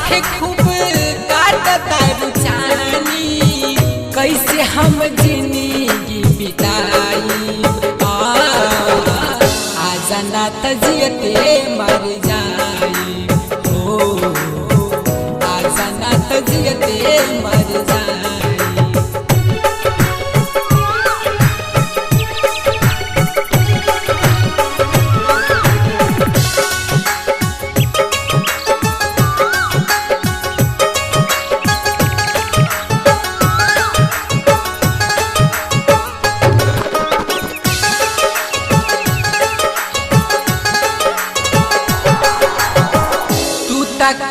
आँखें खूब काटता रुचानी कैसे हम जिंदगी बिताई आजा ना तजियते मर जाई हो आजा ना तजियते मर जाई।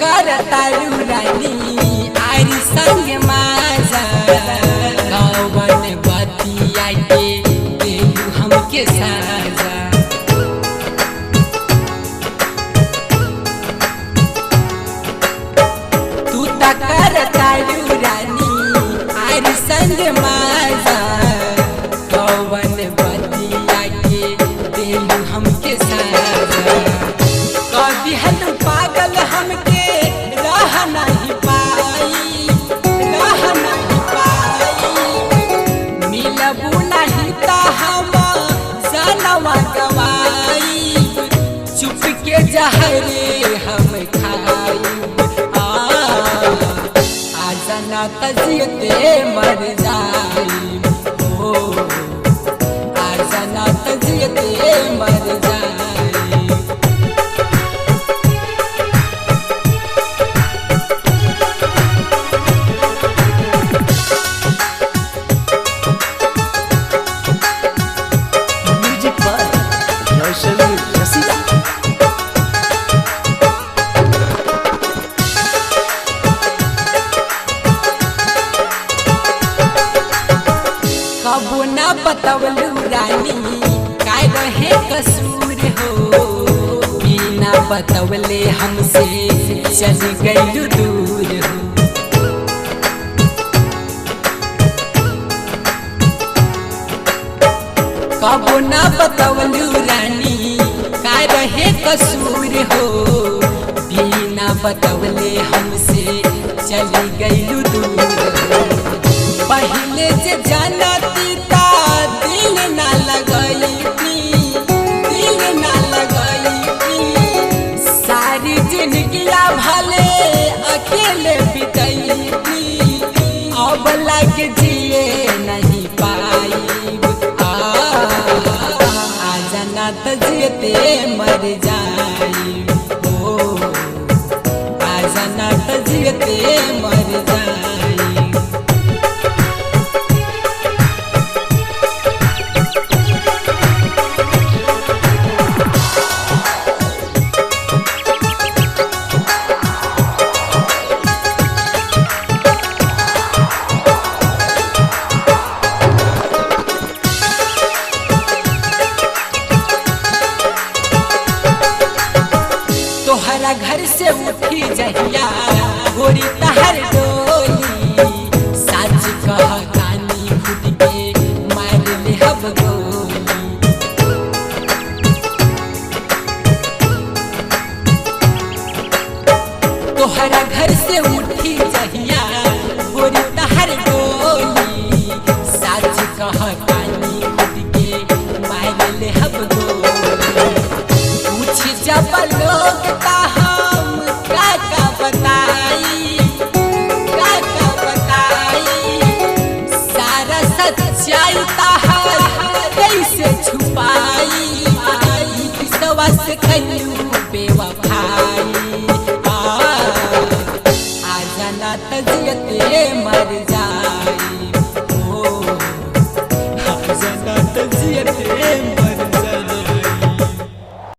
कर तारू रानी आरी संग माजा कौवन बतिया के देलू हमके साजा तू कर तारू रानी आरी संग माजा कौवन बतिया के देलू हमके साजा कभी हल पागल हमके रह नहीं पाई मिलबू नहीं ता हम जानवा गवाई चुप के जहरे हम खाई आजा ना तजियते मर जाई हो आजा ना तजियते मर जाई। कबो ना बतवलू रानी काय रहे कसूर हो बिना बतवले हमसे चल गईलू दूर हो कबो ना बतवलू रानी काय रहे कसूर हो बिना बतवले हमसे चल गईलू दूर हो पहले से जानती ता दिल ना लगई सारी जिंदगी भले अकेले बिताई अब लग जिए नहीं पाई आजा ना तजियते मर जाई हो आजा ना तजियते मर जाई। तोहरा घर से उठी जहिया गोरी तहर डोली सच कह कानी खुद के मार ले हब गोली तोहरा घर से उठी जहिया गोरी तहर डोली सच कह कानी खुद के मार ले हब गोली पूछ जब लोग हम का बताई सारा सच्चाई कैसे छुपाई विश्वास करू बेवफाई आजा ना तजियते मर